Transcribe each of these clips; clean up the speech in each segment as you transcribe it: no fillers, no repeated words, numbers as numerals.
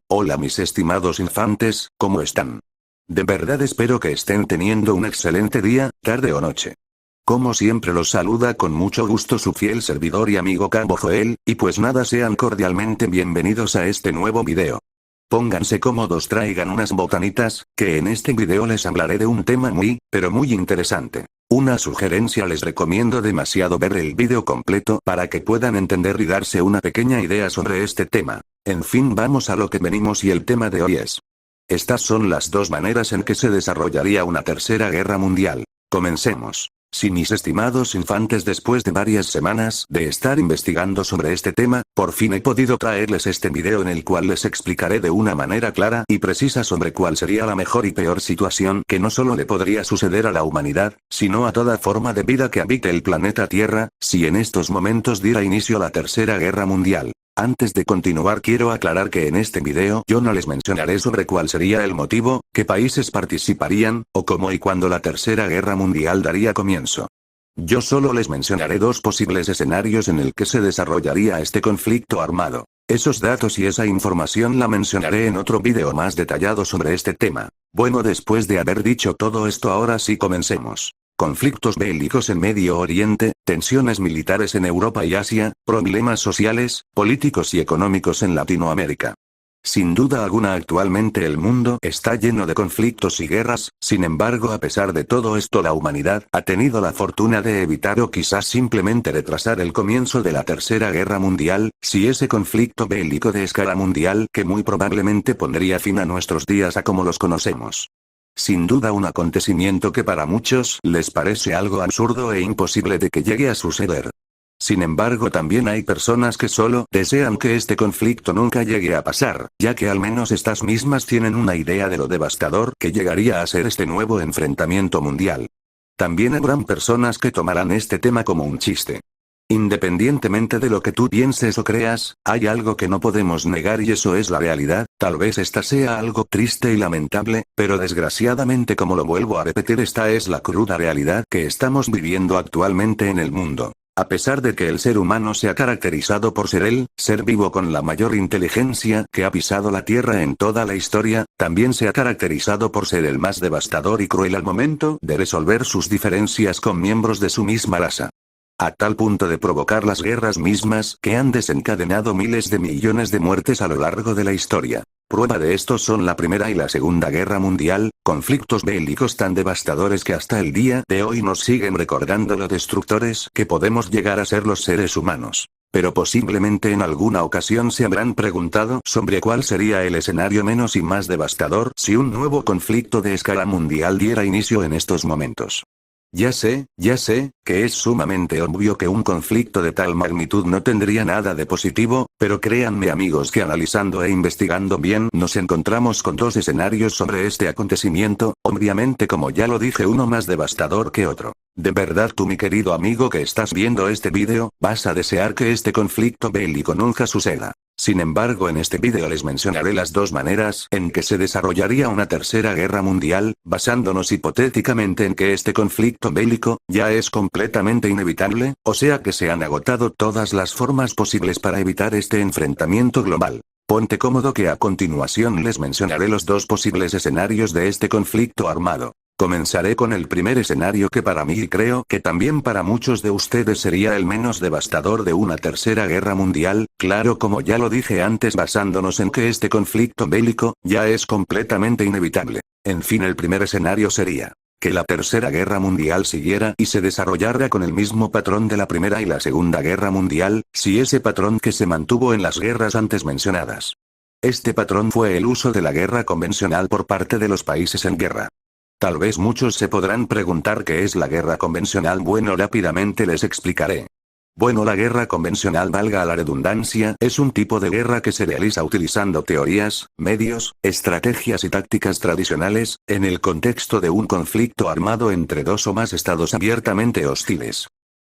Hola mis estimados infantes, ¿cómo están? De verdad espero que estén teniendo un excelente día, tarde o noche. Como siempre los saluda con mucho gusto su fiel servidor y amigo Cambo Joel, y pues nada, sean cordialmente bienvenidos a este nuevo video. Pónganse cómodos, traigan unas botanitas, que en este video les hablaré de un tema pero muy interesante. Una sugerencia: les recomiendo demasiado ver el video completo para que puedan entender y darse una pequeña idea sobre este tema. En fin, vamos a lo que venimos, y el tema de hoy es: estas son las dos maneras en que se desarrollaría una tercera guerra mundial. Comencemos. Sí, mis estimados infantes, después de varias semanas de estar investigando sobre este tema, por fin he podido traerles este video en el cual les explicaré de una manera clara y precisa sobre cuál sería la mejor y peor situación que no solo le podría suceder a la humanidad, sino a toda forma de vida que habite el planeta Tierra, si en estos momentos diera inicio a la tercera guerra mundial. Antes de continuar, quiero aclarar que en este video yo no les mencionaré sobre cuál sería el motivo, qué países participarían, o cómo y cuándo la tercera guerra mundial daría comienzo. Yo solo les mencionaré dos posibles escenarios en el que se desarrollaría este conflicto armado. Esos datos y esa información la mencionaré en otro video más detallado sobre este tema. Bueno, después de haber dicho todo esto, ahora sí comencemos. Conflictos bélicos en Medio Oriente, tensiones militares en Europa y Asia, problemas sociales, políticos y económicos en Latinoamérica. Sin duda alguna, actualmente el mundo está lleno de conflictos y guerras. Sin embargo, a pesar de todo esto, la humanidad ha tenido la fortuna de evitar o quizás simplemente retrasar el comienzo de la tercera guerra mundial, si ese conflicto bélico de escala mundial que muy probablemente pondría fin a nuestros días a como los conocemos. Sin duda, un acontecimiento que para muchos les parece algo absurdo e imposible de que llegue a suceder. Sin embargo, también hay personas que solo desean que este conflicto nunca llegue a pasar, ya que al menos estas mismas tienen una idea de lo devastador que llegaría a ser este nuevo enfrentamiento mundial. También habrán personas que tomarán este tema como un chiste. Independientemente de lo que tú pienses o creas, hay algo que no podemos negar, y eso es la realidad. Tal vez esta sea algo triste y lamentable, pero desgraciadamente, como lo vuelvo a repetir, esta es la cruda realidad que estamos viviendo actualmente en el mundo. A pesar de que el ser humano se ha caracterizado por ser el ser vivo con la mayor inteligencia que ha pisado la Tierra en toda la historia, también se ha caracterizado por ser el más devastador y cruel al momento de resolver sus diferencias con miembros de su misma raza. A tal punto de provocar las guerras mismas que han desencadenado miles de millones de muertes a lo largo de la historia. Prueba de esto son la Primera y la Segunda Guerra Mundial, conflictos bélicos tan devastadores que hasta el día de hoy nos siguen recordando lo destructores que podemos llegar a ser los seres humanos. Pero posiblemente en alguna ocasión se habrán preguntado sobre cuál sería el escenario menos y más devastador si un nuevo conflicto de escala mundial diera inicio en estos momentos. Ya sé, que es sumamente obvio que un conflicto de tal magnitud no tendría nada de positivo, pero créanme amigos que analizando e investigando bien nos encontramos con dos escenarios sobre este acontecimiento, obviamente, como ya lo dije, uno más devastador que otro. De verdad, tú mi querido amigo que estás viendo este video, vas a desear que este conflicto bélico nunca suceda. Sin embargo, en este video les mencionaré las dos maneras en que se desarrollaría una tercera guerra mundial, basándonos hipotéticamente en que este conflicto bélico ya es completamente inevitable, o sea que se han agotado todas las formas posibles para evitar este enfrentamiento global. Ponte cómodo que a continuación les mencionaré los dos posibles escenarios de este conflicto armado. Comenzaré con el primer escenario, que para mí y creo que también para muchos de ustedes sería el menos devastador de una tercera guerra mundial, claro, como ya lo dije antes, basándonos en que este conflicto bélico ya es completamente inevitable. En fin, el primer escenario sería que la tercera guerra mundial siguiera y se desarrollara con el mismo patrón de la Primera y la Segunda Guerra Mundial, si ese patrón que se mantuvo en las guerras antes mencionadas. Este patrón fue el uso de la guerra convencional por parte de los países en guerra. Tal vez muchos se podrán preguntar qué es la guerra convencional. Bueno, rápidamente les explicaré. Bueno, la guerra convencional, valga la redundancia, es un tipo de guerra que se realiza utilizando teorías, medios, estrategias y tácticas tradicionales, en el contexto de un conflicto armado entre dos o más estados abiertamente hostiles.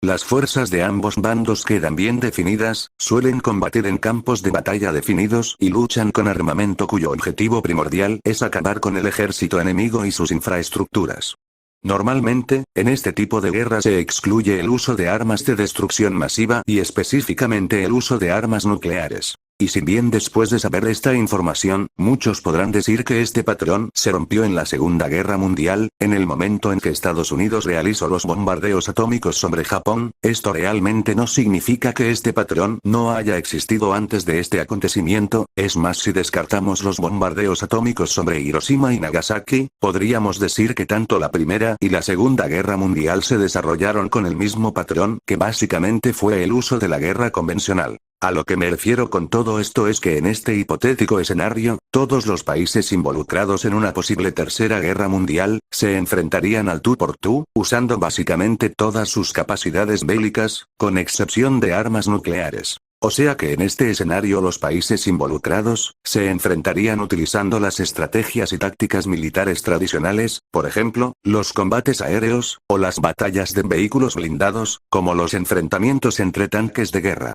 Las fuerzas de ambos bandos quedan bien definidas, suelen combatir en campos de batalla definidos y luchan con armamento cuyo objetivo primordial es acabar con el ejército enemigo y sus infraestructuras. Normalmente, en este tipo de guerra se excluye el uso de armas de destrucción masiva y específicamente el uso de armas nucleares. Y si bien después de saber esta información, muchos podrán decir que este patrón se rompió en la Segunda Guerra Mundial, en el momento en que Estados Unidos realizó los bombardeos atómicos sobre Japón, esto realmente no significa que este patrón no haya existido antes de este acontecimiento, es más, si descartamos los bombardeos atómicos sobre Hiroshima y Nagasaki, podríamos decir que tanto la Primera y la Segunda Guerra Mundial se desarrollaron con el mismo patrón, que básicamente fue el uso de la guerra convencional. A lo que me refiero con todo esto es que en este hipotético escenario, todos los países involucrados en una posible tercera guerra mundial, se enfrentarían al tú por tú, usando básicamente todas sus capacidades bélicas, con excepción de armas nucleares. O sea que en este escenario los países involucrados, se enfrentarían utilizando las estrategias y tácticas militares tradicionales, por ejemplo, los combates aéreos, o las batallas de vehículos blindados, como los enfrentamientos entre tanques de guerra,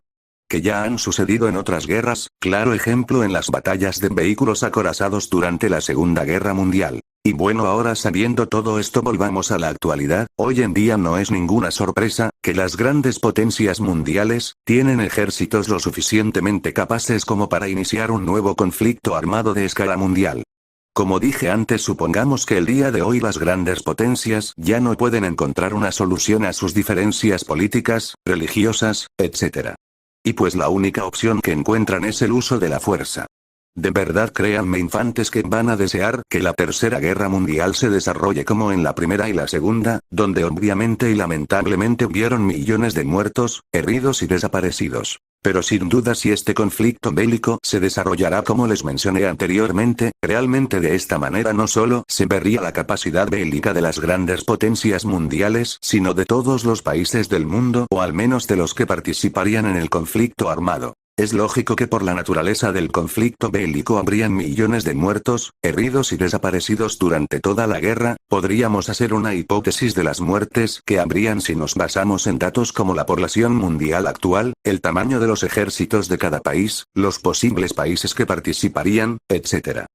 que ya han sucedido en otras guerras, claro ejemplo en las batallas de vehículos acorazados durante la Segunda Guerra Mundial. Y bueno, ahora sabiendo todo esto, volvamos a la actualidad. Hoy en día no es ninguna sorpresa, que las grandes potencias mundiales, tienen ejércitos lo suficientemente capaces como para iniciar un nuevo conflicto armado de escala mundial. Como dije antes, supongamos que el día de hoy las grandes potencias ya no pueden encontrar una solución a sus diferencias políticas, religiosas, etc. Y pues la única opción que encuentran es el uso de la fuerza. De verdad, créanme infantes, que van a desear que la Tercera Guerra Mundial se desarrolle como en la Primera y la Segunda, donde obviamente y lamentablemente hubieron millones de muertos, heridos y desaparecidos. Pero sin duda, si este conflicto bélico se desarrollará como les mencioné anteriormente, realmente de esta manera no solo se vería la capacidad bélica de las grandes potencias mundiales, sino de todos los países del mundo, o al menos de los que participarían en el conflicto armado. Es lógico que por la naturaleza del conflicto bélico habrían millones de muertos, heridos y desaparecidos durante toda la guerra. Podríamos hacer una hipótesis de las muertes que habrían si nos basamos en datos como la población mundial actual, el tamaño de los ejércitos de cada país, los posibles países que participarían, etc.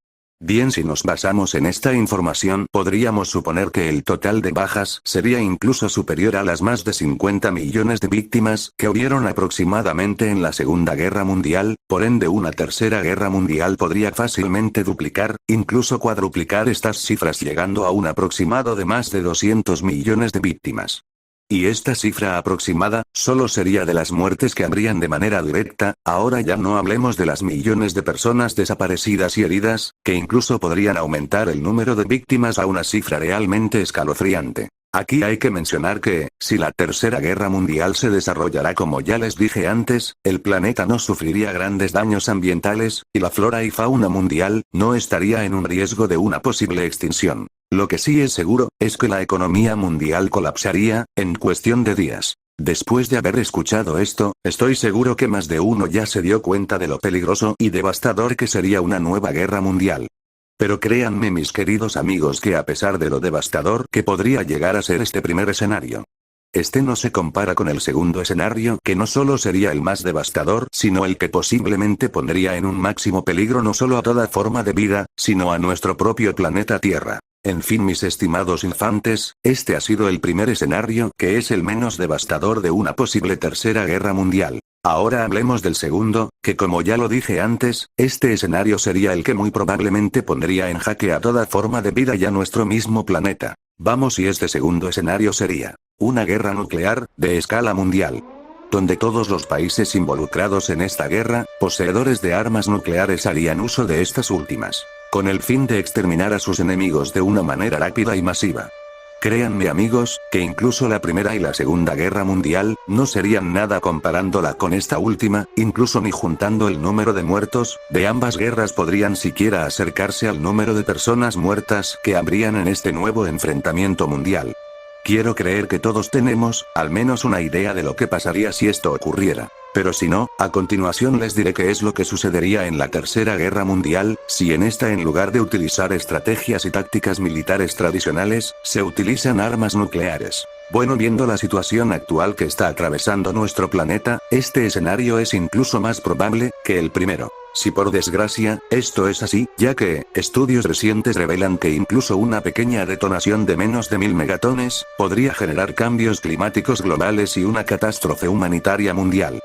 Bien, si nos basamos en esta información, podríamos suponer que el total de bajas sería incluso superior a las más de 50 millones de víctimas que hubieron aproximadamente en la Segunda Guerra Mundial. Por ende, una tercera guerra mundial podría fácilmente duplicar, incluso cuadruplicar estas cifras, llegando a un aproximado de más de 200 millones de víctimas. Y esta cifra aproximada, solo sería de las muertes que habrían de manera directa. Ahora ya no hablemos de las millones de personas desaparecidas y heridas, que incluso podrían aumentar el número de víctimas a una cifra realmente escalofriante. Aquí hay que mencionar que, si la Tercera Guerra Mundial se desarrollará como ya les dije antes, el planeta no sufriría grandes daños ambientales, y la flora y fauna mundial, no estaría en un riesgo de una posible extinción. Lo que sí es seguro, es que la economía mundial colapsaría, en cuestión de días. Después de haber escuchado esto, estoy seguro que más de uno ya se dio cuenta de lo peligroso y devastador que sería una nueva guerra mundial. Pero créanme, mis queridos amigos, que a pesar de lo devastador que podría llegar a ser este primer escenario, este no se compara con el segundo escenario, que no solo sería el más devastador, sino el que posiblemente pondría en un máximo peligro no solo a toda forma de vida, sino a nuestro propio planeta Tierra. En fin, mis estimados infantes, este ha sido el primer escenario, que es el menos devastador de una posible tercera guerra mundial. Ahora hablemos del segundo, que como ya lo dije antes, este escenario sería el que muy probablemente pondría en jaque a toda forma de vida y a nuestro mismo planeta. Vamos, y este segundo escenario sería una guerra nuclear, de escala mundial, donde todos los países involucrados en esta guerra, poseedores de armas nucleares, harían uso de estas últimas, con el fin de exterminar a sus enemigos de una manera rápida y masiva. Créanme amigos, que incluso la Primera y la Segunda Guerra Mundial, no serían nada comparándola con esta última, incluso ni juntando el número de muertos, de ambas guerras podrían siquiera acercarse al número de personas muertas que habrían en este nuevo enfrentamiento mundial. Quiero creer que todos tenemos, al menos una idea de lo que pasaría si esto ocurriera. Pero si no, a continuación les diré qué es lo que sucedería en la Tercera Guerra Mundial, si en esta, en lugar de utilizar estrategias y tácticas militares tradicionales, se utilizan armas nucleares. Bueno, viendo la situación actual que está atravesando nuestro planeta, este escenario es incluso más probable que el primero. Si por desgracia, esto es así, ya que, estudios recientes revelan que incluso una pequeña detonación de menos de 1000 megatones, podría generar cambios climáticos globales y una catástrofe humanitaria mundial.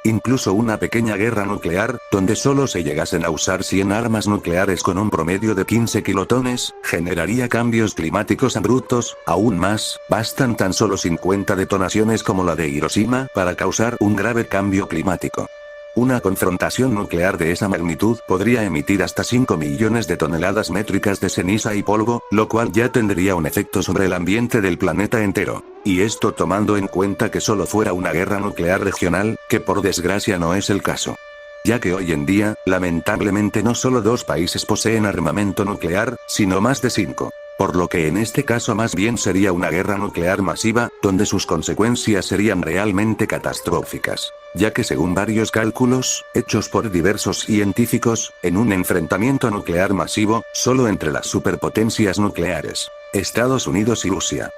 Incluso una pequeña guerra nuclear, donde solo se llegasen a usar 100 armas nucleares con un promedio de 15 kilotones, generaría cambios climáticos abruptos. Aún más, bastan tan solo 50 detonaciones como la de Hiroshima para causar un grave cambio climático. Una confrontación nuclear de esa magnitud podría emitir hasta 5 millones de toneladas métricas de ceniza y polvo, lo cual ya tendría un efecto sobre el ambiente del planeta entero. Y esto tomando en cuenta que solo fuera una guerra nuclear regional, que por desgracia no es el caso. Ya que hoy en día, lamentablemente no solo 2 países poseen armamento nuclear, sino más de 5. Por lo que en este caso más bien sería una guerra nuclear masiva, donde sus consecuencias serían realmente catastróficas. Ya que según varios cálculos, hechos por diversos científicos, en un enfrentamiento nuclear masivo, solo entre las superpotencias nucleares, Estados Unidos y Rusia,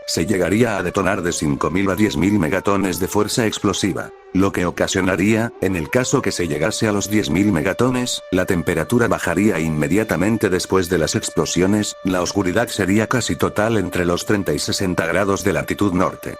se llegaría a detonar de 5.000 a 10.000 megatones de fuerza explosiva, lo que ocasionaría, en el caso que se llegase a los 10.000 megatones, la temperatura bajaría inmediatamente después de las explosiones, la oscuridad sería casi total entre los 30 y 60 grados de latitud norte.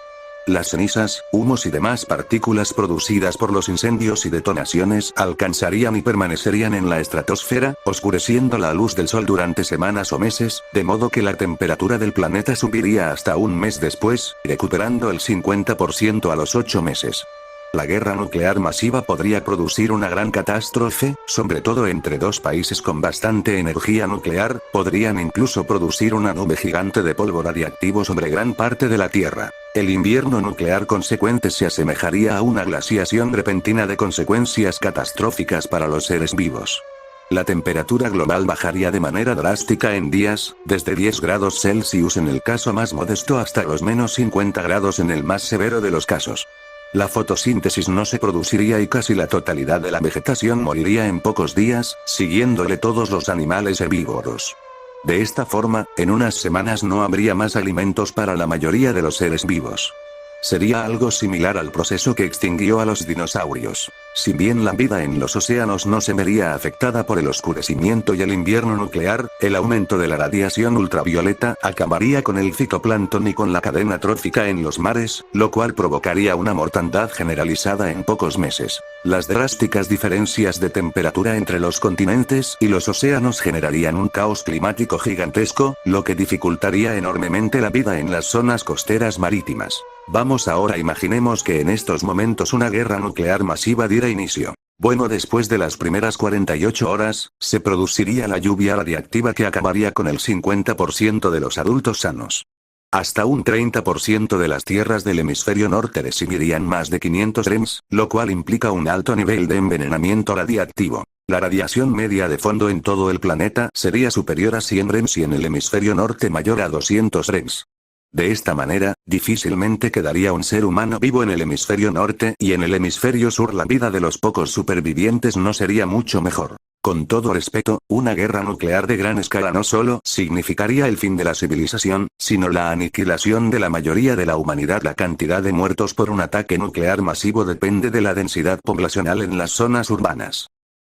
Las cenizas, humos y demás partículas producidas por los incendios y detonaciones alcanzarían y permanecerían en la estratosfera, oscureciendo la luz del sol durante semanas o meses, de modo que la temperatura del planeta subiría hasta un mes después, recuperando el 50% a los 8 meses. La guerra nuclear masiva podría producir una gran catástrofe, sobre todo entre 2 países con bastante energía nuclear, podrían incluso producir una nube gigante de polvo radiactivo sobre gran parte de la Tierra. El invierno nuclear consecuente se asemejaría a una glaciación repentina de consecuencias catastróficas para los seres vivos. La temperatura global bajaría de manera drástica en días, desde 10 grados Celsius en el caso más modesto hasta los menos 50 grados en el más severo de los casos. La fotosíntesis no se produciría y casi la totalidad de la vegetación moriría en pocos días, siguiéndole todos los animales herbívoros. De esta forma, en unas semanas no habría más alimentos para la mayoría de los seres vivos. Sería algo similar al proceso que extinguió a los dinosaurios. Si bien la vida en los océanos no se vería afectada por el oscurecimiento y el invierno nuclear, el aumento de la radiación ultravioleta acabaría con el fitoplancton y con la cadena trófica en los mares, lo cual provocaría una mortandad generalizada en pocos meses. Las drásticas diferencias de temperatura entre los continentes y los océanos generarían un caos climático gigantesco, lo que dificultaría enormemente la vida en las zonas costeras marítimas. Vamos ahora imaginemos que en estos momentos una guerra nuclear masiva diera inicio. Bueno, después de las primeras 48 horas, se produciría la lluvia radiactiva que acabaría con el 50% de los adultos sanos. Hasta un 30% de las tierras del hemisferio norte recibirían más de 500 rems, lo cual implica un alto nivel de envenenamiento radiactivo. La radiación media de fondo en todo el planeta sería superior a 100 rems y en el hemisferio norte mayor a 200 rems. De esta manera, difícilmente quedaría un ser humano vivo en el hemisferio norte y en el hemisferio sur la vida de los pocos supervivientes no sería mucho mejor. Con todo respeto, una guerra nuclear de gran escala no solo significaría el fin de la civilización, sino la aniquilación de la mayoría de la humanidad. La cantidad de muertos por un ataque nuclear masivo depende de la densidad poblacional en las zonas urbanas.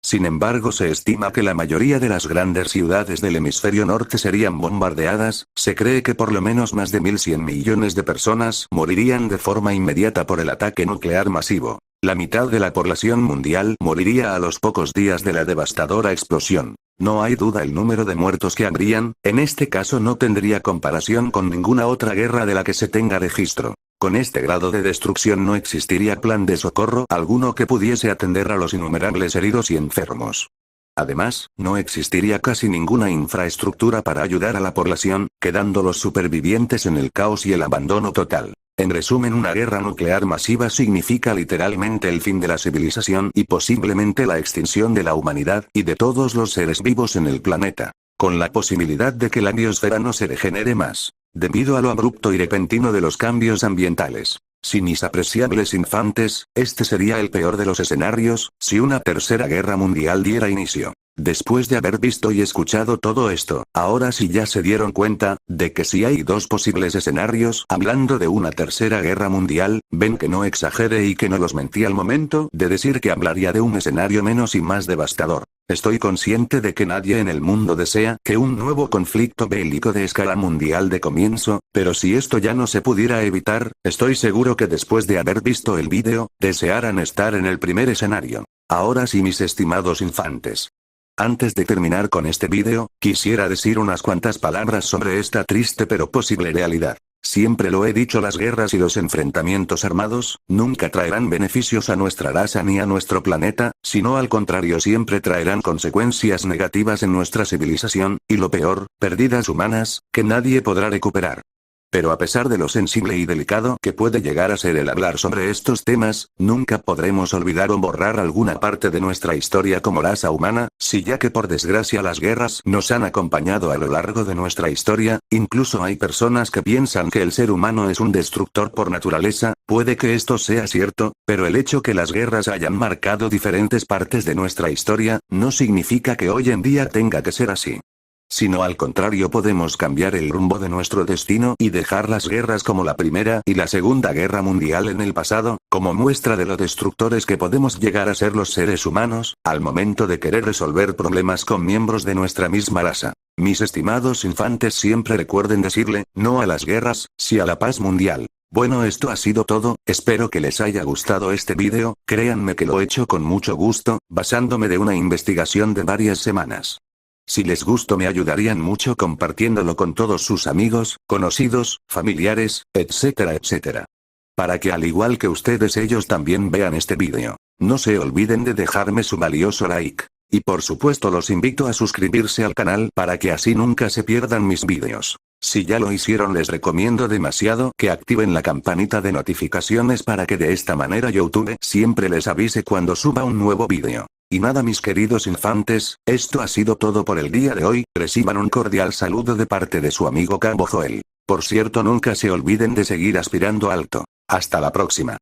Sin embargo, se estima que la mayoría de las grandes ciudades del hemisferio norte serían bombardeadas. Se cree que por lo menos más de 1.100 millones de personas morirían de forma inmediata por el ataque nuclear masivo. La mitad de la población mundial moriría a los pocos días de la devastadora explosión. No hay duda el número de muertos que habrían, en este caso no tendría comparación con ninguna otra guerra de la que se tenga registro. Con este grado de destrucción no existiría plan de socorro alguno que pudiese atender a los innumerables heridos y enfermos. Además, no existiría casi ninguna infraestructura para ayudar a la población, quedando los supervivientes en el caos y el abandono total. En resumen, una guerra nuclear masiva significa literalmente el fin de la civilización y posiblemente la extinción de la humanidad y de todos los seres vivos en el planeta, con la posibilidad de que la biosfera no se regenere más, debido a lo abrupto y repentino de los cambios ambientales. Sin mis apreciables infantes, este sería el peor de los escenarios, si una tercera guerra mundial diera inicio. Después de haber visto y escuchado todo esto, ahora sí ya se dieron cuenta, de que si hay 2 posibles escenarios, hablando de una tercera guerra mundial, ven que no exagere y que no los mentí al momento de decir que hablaría de un escenario menos y más devastador. Estoy consciente de que nadie en el mundo desea que un nuevo conflicto bélico de escala mundial de comienzo, pero si esto ya no se pudiera evitar, estoy seguro que después de haber visto el vídeo, desearán estar en el primer escenario. Ahora sí, mis estimados infantes. Antes de terminar con este vídeo, quisiera decir unas cuantas palabras sobre esta triste pero posible realidad. Siempre lo he dicho, las guerras y los enfrentamientos armados, nunca traerán beneficios a nuestra raza ni a nuestro planeta, sino al contrario siempre traerán consecuencias negativas en nuestra civilización, y lo peor, pérdidas humanas, que nadie podrá recuperar. Pero a pesar de lo sensible y delicado que puede llegar a ser el hablar sobre estos temas, nunca podremos olvidar o borrar alguna parte de nuestra historia como raza humana, si ya que por desgracia las guerras nos han acompañado a lo largo de nuestra historia, incluso hay personas que piensan que el ser humano es un destructor por naturaleza, puede que esto sea cierto, pero el hecho que las guerras hayan marcado diferentes partes de nuestra historia, no significa que hoy en día tenga que ser así. Sino al contrario, podemos cambiar el rumbo de nuestro destino y dejar las guerras como la Primera y la Segunda Guerra Mundial en el pasado, como muestra de lo destructores que podemos llegar a ser los seres humanos, al momento de querer resolver problemas con miembros de nuestra misma raza. Mis estimados infantes, siempre recuerden decirle, no a las guerras, sí a la paz mundial. Bueno, esto ha sido todo, espero que les haya gustado este vídeo, créanme que lo he hecho con mucho gusto, basándome de una investigación de varias semanas. Si les gustó, me ayudarían mucho compartiéndolo con todos sus amigos, conocidos, familiares, etcétera, etcétera. Para que al igual que ustedes ellos también vean este vídeo. No se olviden de dejarme su valioso like. Y por supuesto los invito a suscribirse al canal para que así nunca se pierdan mis vídeos. Si ya lo hicieron, les recomiendo demasiado que activen la campanita de notificaciones para que de esta manera YouTube siempre les avise cuando suba un nuevo vídeo. Y nada, mis queridos infantes, esto ha sido todo por el día de hoy, reciban un cordial saludo de parte de su amigo Cabo Joel. Por cierto, nunca se olviden de seguir aspirando alto. Hasta la próxima.